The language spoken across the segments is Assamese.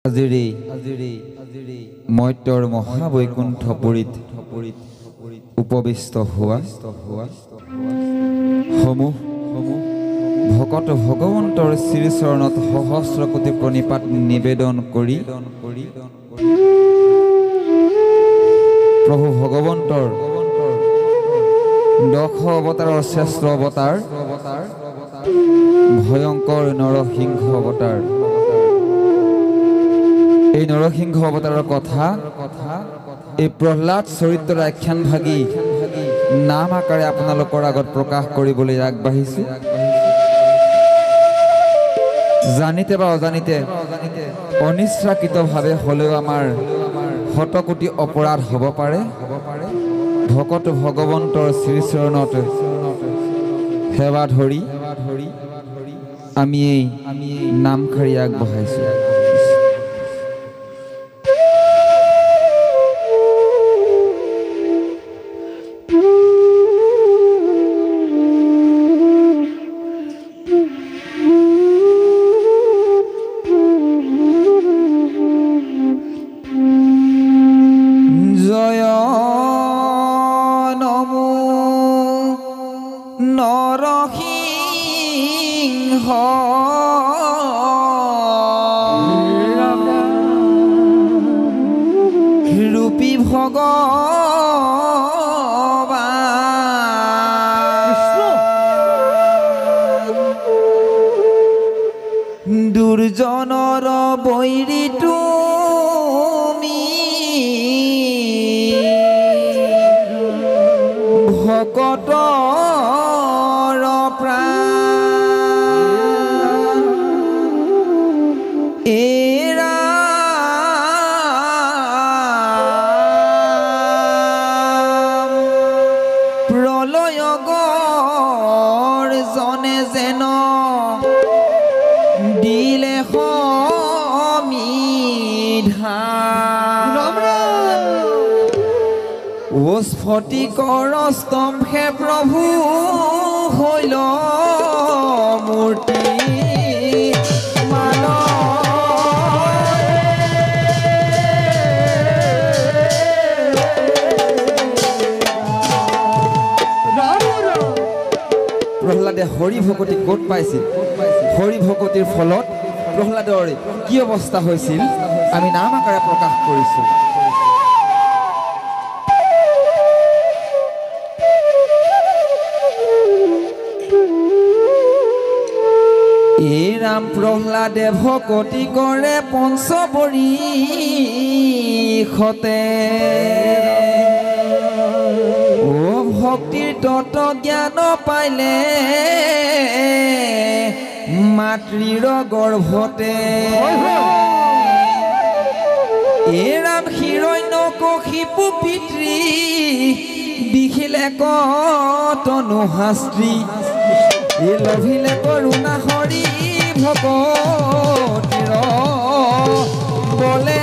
আজিৰে মৰ্ত্যৰ মহাবৈকুণ্ঠপুৰীত উপবিষ্ট হোৱা সমূহ ভকত ভগৱন্তৰ শ্ৰীচৰণত সহস্ৰ কোটি প্ৰণিপাত নিবেদন কৰি প্ৰভু ভগৱন্তৰ 10 অৱতাৰৰ শ্ৰেষ্ঠ অৱতাৰ ভয়ংকৰ নৰসিংহ অৱতাৰ এই নৰসিংহ অৱতাৰৰ কথা এই প্ৰহ্লাদ চৰিত্ৰৰ আখ্যান ভাগি নাম আকাৰে আপোনালোকৰ আগত প্ৰকাশ কৰিবলৈ আগবাঢ়িছো। জানিতে বা অজানিতে অনিচ্ছাকৃতভাৱে হ'লেও আমাৰ শতকোটি অপৰাধ হ'ব পাৰে। ভকত ভগৱন্তৰ শ্ৰীচৰণত সেৱা ধৰি আমি এই নামখাৰি আগবঢ়াইছো। ৰূপী ভগবান দুৰ্জনৰ বৈৰী তুমি ভকতৰ প্ৰাণ এৰা প্ৰলয়গৰ জনে যেন দিলে সমিধান স্ফটিকৰ স্তম্ভে প্ৰভু হৈল মূৰ্তি প্ৰহ্লাদে হৰি ভকতি ক'ত পাইছিল? হৰি ভকতিৰ ফলত প্ৰহ্লাদৰ কি অৱস্থা হৈছিল আমি নাম আকাৰে প্ৰকাশ কৰিছো। এই ৰাম প্ৰহ্লাদে ভকতি কৰে পঞ্চবৰীষতে ভক্তিৰ তত্ত্ব জ্ঞান পাইলে মাতৃৰ গৰ্ভতে এৰাম হিৰণ্যকশিপু পিতৃ দেখিলে কতনো শাস্ত্ৰী এ লভিলে কৰুণা হৰি ভকতিৰ বলে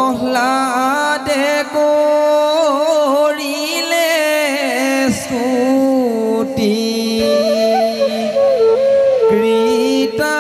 প্ৰহ্লাদে কৰিলে স্তুতি কৃতাঞ্জলি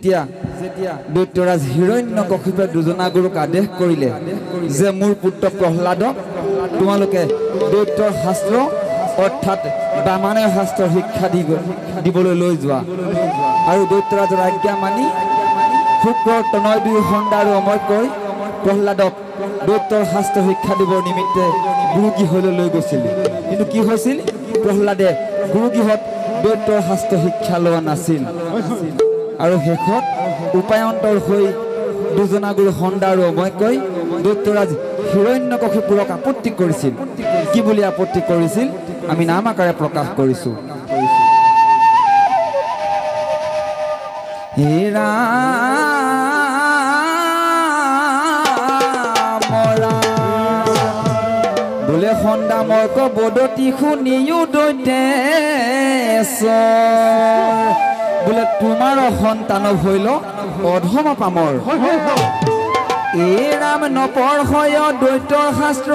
যেতিয়া দৈত্যৰাজ হিৰণ্যকশিপুৱে দুজনা গুৰুক আদেশ কৰিলে যে মোৰ পুত্ৰ প্ৰহ্লাদক তোমালোকে দৈত্যৰ শাস্ত্ৰ অৰ্থাৎ বামানৰ শাস্ত্ৰৰ শিক্ষা দিবলৈ লৈ যোৱা আৰু দৈত্যৰাজৰ আজ্ঞা মানি শুক্ৰ তনয় দুই সন্ধ্যা আৰু অময়কৈ প্ৰহ্লাদক দৈত্যৰ শাস্ত্ৰ শিক্ষা দিবৰ নিমিত্তে গুৰুগৃহলৈ লৈ গৈছিল। কিন্তু কি হৈছিল, প্ৰহ্লাদে গুৰুগৃহত দৈত্যৰ শাস্ত্ৰ শিক্ষা লোৱা নাছিল আৰু শেষত উপায়ন্তৰ হৈ দুজনা গুৰু সন্ধ্যা আৰু অময়কৈ দৈত্যৰাজ হিৰণ্যকশিপুৰক আপত্তি কৰিছিল। কি বুলি আপত্তি কৰিছিল আমি নাম আকাৰে প্ৰকাশ কৰিছোঁ। বোলে সন্ধ্যা মৰ্ক বদতি শুনিও দৈত্যেশ্বৰ বোলে তোমাৰ সন্তান হৈল অধম পামৰ। এই ৰাম নপঢ়য় দৈত্যৰ শাস্ত্ৰ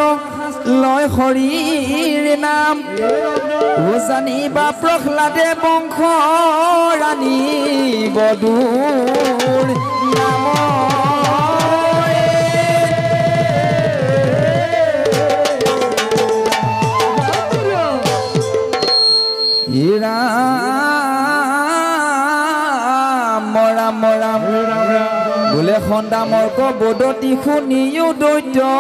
লয় হৰিৰ নাম জানিবা প্ৰহ্লাদে বংশ ৰাণী বদূৰ নাম সন্দামৰ্ক বদতি শুনিও দৈত্যৰাই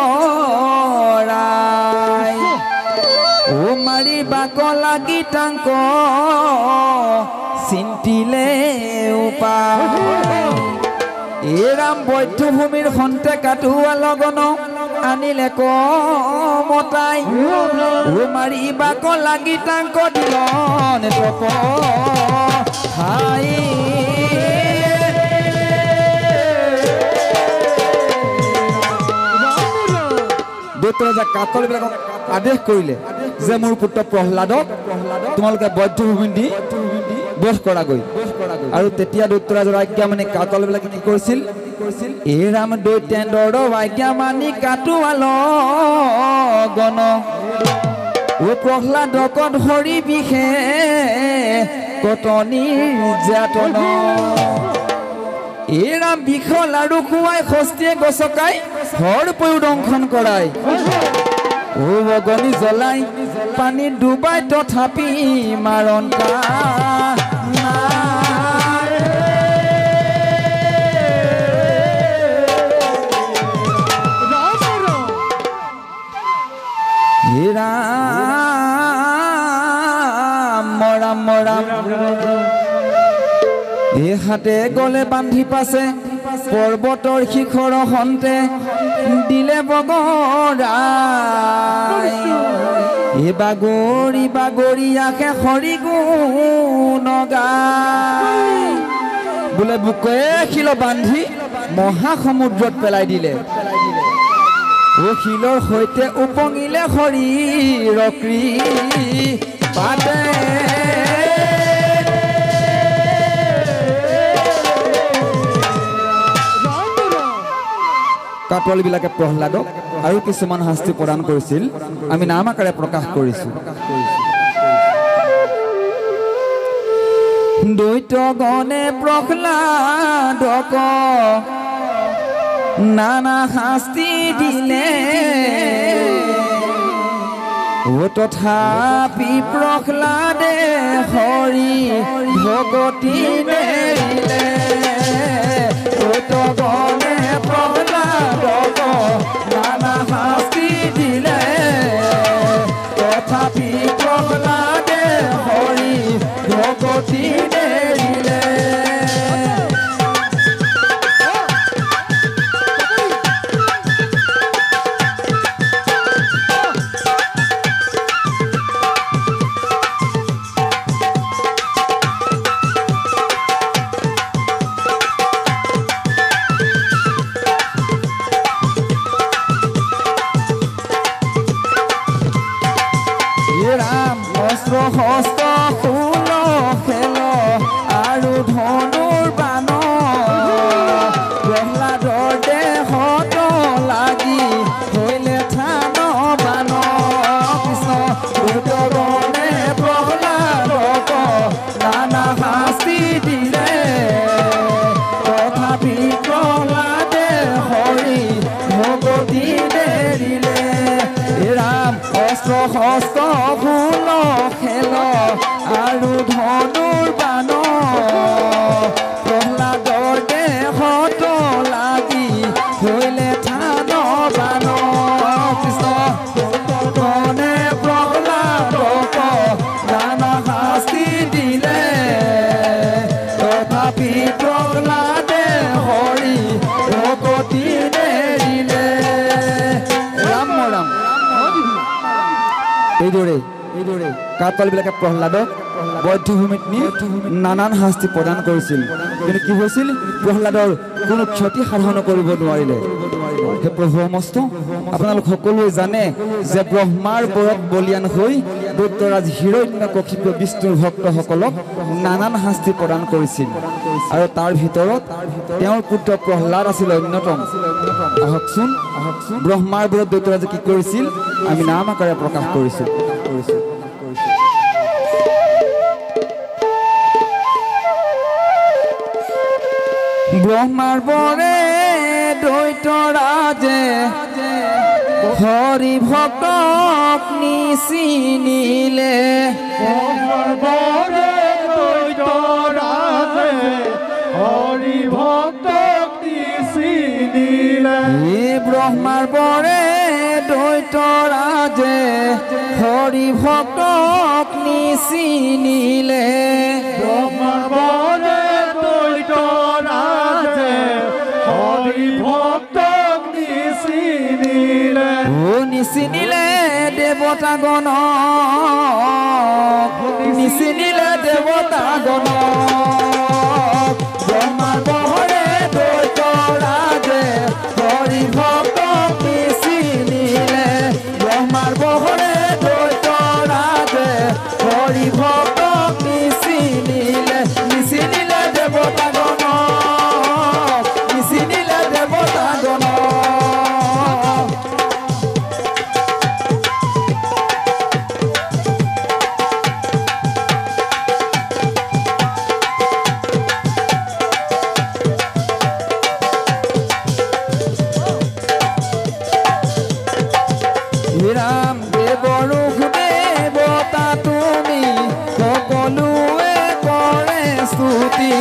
ও মাৰি বাক লাগি টাংক চিন্তিলে উপায় এৰাম বৈধ্যভূমিৰ সন্তে কাটোৱা লগন আনিলে কমতাই ও মাৰি বাক লাগি টাংক দিলন তপ ঠাই দৈত্যৰাজা কাকলবিলাকক আদেশ কৰিলে যে মোৰ পুত্ৰ প্ৰহ্লাদক তোমালোকে বৈধ্যভূমি দি বধ কৰাগৈ আৰু তেতিয়া দৈত্যৰাজৰ আজ্ঞা মানি কাকলবিলাকে কি কৰিছিল এই ৰাম দৈত্যেন্দ্ৰৰ আজ্ঞা মানি কাটোৱা লগন ও প্ৰহ্লাদক ধৰি বিষে কটনিৰ যাতন এই ৰাম বিষল আৰু খুৱাই হস্তিয়ে গছকাই হৰ পয়ু দংশন কৰাই ও অগনি জ্বলাই পানীত ডুবাই তথাপি মাৰণ ৰাম ৰাম এই হাতে গলে বান্ধি পাছে পৰ্বতৰ শিখৰ সন্তে দিলে বগৰাই এই বাগৰি বাগৰি আহে হৰি গুণ গাই বোলে বুকে শিল বান্ধি মহাসমুদ্ৰত পেলাই দিলে ও শিলৰ সৈতে উপঙিলে শৰীৰ কৃপাতে কাটলবিলাকে প্ৰহ্লাদক আৰু কিছুমান শাস্তি প্ৰদান কৰিছিল আমি নাম আকাৰে প্ৰকাশ কৰিছো দৈত্যগণে প্ৰহ্লাদক নানা শাস্তি দিলে ও তথাপি প্ৰহ্লাদে হৰি ভগতি নেৰিলে দৈত্যগণে প্ৰহ্লাদক নানা শাস্তি দিলে তথাপি প্ৰহ্লাদে হৰি ভগতি নেৰিলে হস্ত ফুল খেল আৰু ধনুৰ বান প্ৰহ্লাদৰ দেহত লাগি হৈলে থান বান কৃষ্ণ দৈত্যগণে প্ৰহ্লাদক নানা শাস্তি দিলে তথাপি প্ৰহ্লাদে হৰি ভগতি নেৰিলে ৰাম অস্ত্ৰ হস্ত ফুল খেল আৰু ধনুৰ বান প্ৰহ্লাদৰ দেহত লাগি হৈলে থান বান কৃষ্ণ গণে প্ৰহ্লাদক নানা শাস্তি দিলে তথাপি প্ৰহ্লাদে হৰি ভগতি নেৰিলে ৰাম ৰাম এইদৰে কাকলবিলাকে প্ৰহ্লাদক বৈধ্যভূমিত নি নানান শাস্তি প্ৰদান কৰিছিল কিন্তু কি হৈছিল প্ৰহ্লাদৰ কোনো ক্ষতি সাধন কৰিব নোৱাৰিলে হে প্ৰভু সমস্ত আপোনালোক সকলোৱে জানে যে ব্ৰহ্মাৰ বৰত বলিয়ান হৈ দৈত্যৰাজ হিৰণ্যকশিপ বিষ্ণুৰ ভক্তসকলক নানান শাস্তি প্ৰদান কৰিছিল আৰু তাৰ ভিতৰত তেওঁৰ পুত্ৰ প্ৰহ্লাদ আছিল অন্যতম আহকচোন ব্ৰহ্মাৰ বৰত দৈত্যৰাজে কি কৰিছিল আমি নাম আকাৰে প্ৰকাশ কৰিছো ব্ৰহ্মাৰ বৰে দৈত্যৰাজে হৰি ভক্তক নিচিনিলে ব্ৰহ্মাৰ বৰে দৈত্যৰাজে হৰি ভক্তক নিচিনিলে ব্ৰহ্মাৰ বৰে দৈত্যৰাজে হৰি ভক্তক নিচিনিলে ব্ৰহ্মাৰ বৰে দৈত্যৰাজে হৰি ভক্তক নিচিনিলে নিচিনিলে দেৱতাগণক নিচিনিলে দেৱতাগণক ব্ৰহ্মাৰ বৰে দৈত্যৰাজে হৰি ভক্তক নিচিনিলে ব্ৰহ্মাৰ বৰে দৈত্যৰাজে হৰি ভক্তক নিচিনিলে নিচিনিলে দেৱতাগণক নিচিনিলে দেৱতাগণক ৰাম দেৱৰো দেৱতা তুমি সকলোৱে কৰে স্তুতি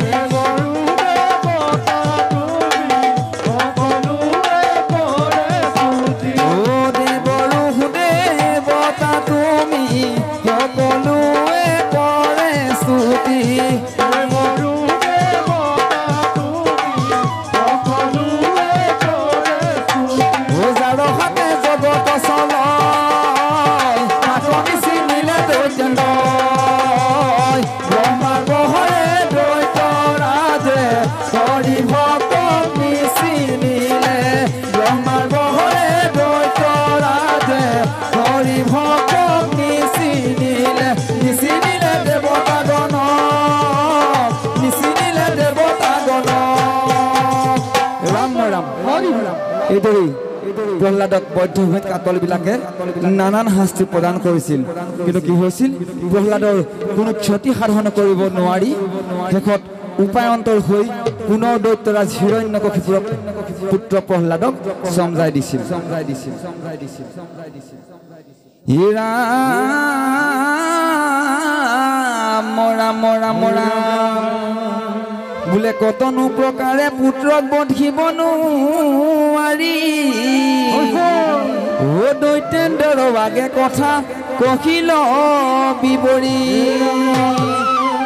দেৱৰো দেৱতা তুমি সকলোৱে কৰে স্তুতি ও দেৱৰো দেৱতা তুমি সকলোৱে কৰে স্তুতি দেৱৰো দেৱতা তুমি সকলোৱে কৰে স্তুতি ও যাৰ হাতে জগত চলয় তাকো নিচিনিলে দৈত্যনয় ব্ৰহ্মাৰ বৰে দৈত্যৰাজে হৰি ভক্তক নিচিনিলে ব্ৰহ্মাৰ বৰে দৈত্যৰাজে হৰি ভক্তক নিচিনিলে নিচিনিলে দেৱতাগণক নিচিনিলে দেৱতাগণক ৰাম ৰাম হৰি ৰাম এইদৰেই প্ৰহ্লাদক বৌদ্ধভূমিত কাকলবিলাকে নানান শাস্তি প্ৰদান কৰিছিল কিন্তু কি হৈছিল প্ৰহ্লাদৰ কোনো ক্ষতি সাধন কৰিব নোৱাৰি শেষত উপায়ন্তৰ হৈ পুনৰ দৈত্যৰাজ হিৰণ্যকশিপুৰ পুত্ৰ প্ৰহ্লাদক সমজাই দিছিল হে ৰাম ৰাম ৰাম ৰাম বোলে কতনো প্ৰকাৰে পুত্ৰক বধিব নোৱাৰি ও দৈত্যেন্দ্ৰৰ আগে কথা কহিল বিৱৰি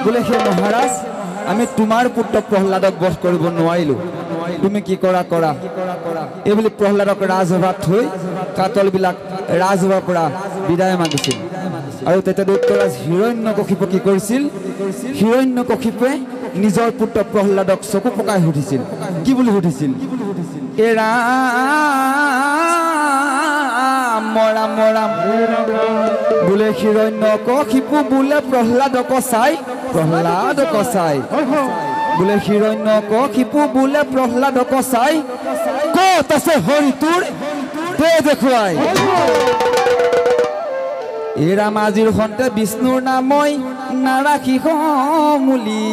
বোলে হে মহাৰাজ আমি তোমাৰ পুত্ৰ প্ৰহ্লাদক বধ কৰিব নোৱাৰিলো তুমি কি কৰা কৰা এইবুলি প্ৰহ্লাদক ৰাজসভাত থৈ কাতলবিলাক ৰাজসভাৰ পৰা বিদায় মাগিছিল আৰু তেতিয়া দৈত্যৰাজ হিৰণ্যকশিপু কি কৰিছিল হিৰণ্যকশিপুৱে নিজৰ পুত্ৰ প্ৰহ্লাদক চকু পকাই সুধিছিল কি বুলি সুধিছিল এ ৰাম ৰাম ৰাম বোলে হিৰণ্যকশিপু বোলে প্ৰহ্লাদক চাই বোলে হিৰণ্যকশিপু বোলে প্ৰহ্লাদক চাই ক'ত আছে হৰি তোৰ দে দেখুৱাই এ ৰাম আজিৰ সন্তে বিষ্ণুৰ নামই নাৰাখি সমূলি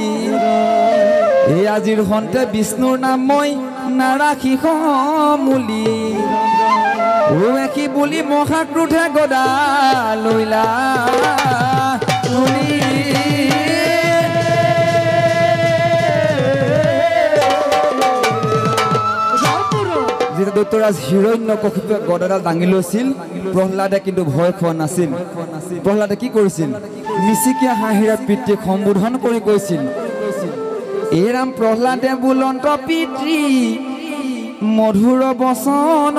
এই আজিৰ সন্তে বিষ্ণুৰ নামই নাৰাখি সমূলি ও একি বুলি মহাক্ৰোধে গদা লৈলা যেতিয়া দৈত্যৰাজ হিৰণ্যকশিপুৱে গদাডাল দাঙি লৈছিল প্ৰহ্লাদে কিন্তু ভয় খোৱা নাছিল প্ৰহ্লাদে কি কৰিছিল মিচিকীয়া হাঁহিৰে পিতৃক সম্বোধন কৰি কৈছিল এ ৰাম প্ৰহ্লাদে বুলন্ত পিতৃ মধুৰ বচন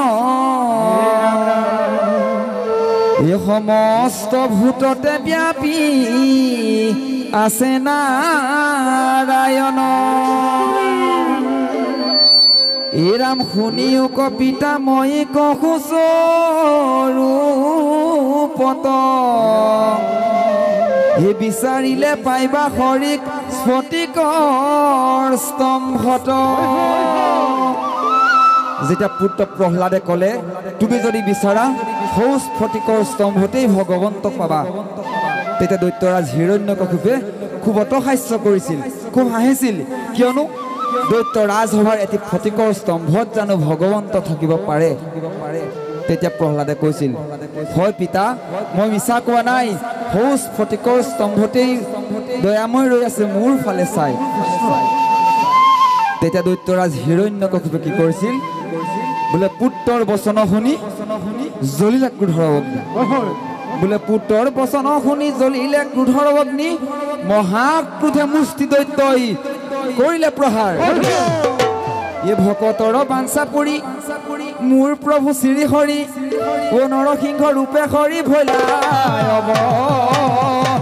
এই সমস্ত ভূততে ব্যাপী আছে নাৰায়ণ এ ৰাম শুনিও কবিতা মই কহু স্বৰূপত হে বিচাৰিলে পাইবা হৰিক স্ফটিকৰ স্তম্ভত যেতিয়া পুত্ৰ প্ৰহ্লাদে ক'লে তুমি যদি বিচাৰা সৌ স্ফটিকৰ স্তম্ভতেই ভগৱন্তক পাবা তেতিয়া দৈত্যৰাজ হিৰণ্যকশিপুৱে খুব অটহাস্য কৰিছিল খুব হাঁহিছিল কিয়নো দৈত্য ৰাজসভাৰ এটি ফটিকৰ স্তম্ভত জানো ভগৱন্ত থাকিব পাৰে তেতিয়া প্ৰহ্লাদে কৈছিল হয় পিতা মই মিছা কোৱা নাই সৌ স্ফটিকৰ স্তম্ভতেই দয়াময় ৰৈ আছে মোৰ ফালে চাই তেতিয়া দৈত্যৰাজ হিৰণ্যকশিপুৱে কি কৰিছিল বোলে পুত্ৰৰ বচন শুনি জ্বলিলে ক্ৰোধৰ অগ্নি বোলে পুত্ৰৰ বচন শুনি জ্বলিলে ক্ৰোধৰ অগ্নি মহাক্ৰোধে মুষ্টি দৈত্যই কৰিলে প্ৰহাৰ এই ভকতৰ বাঞ্ছা পৰি মোৰ প্ৰভু শ্ৰী হৰি ও নৰসিংহ ৰূপে হৰি ভৈলাই অৱতাৰ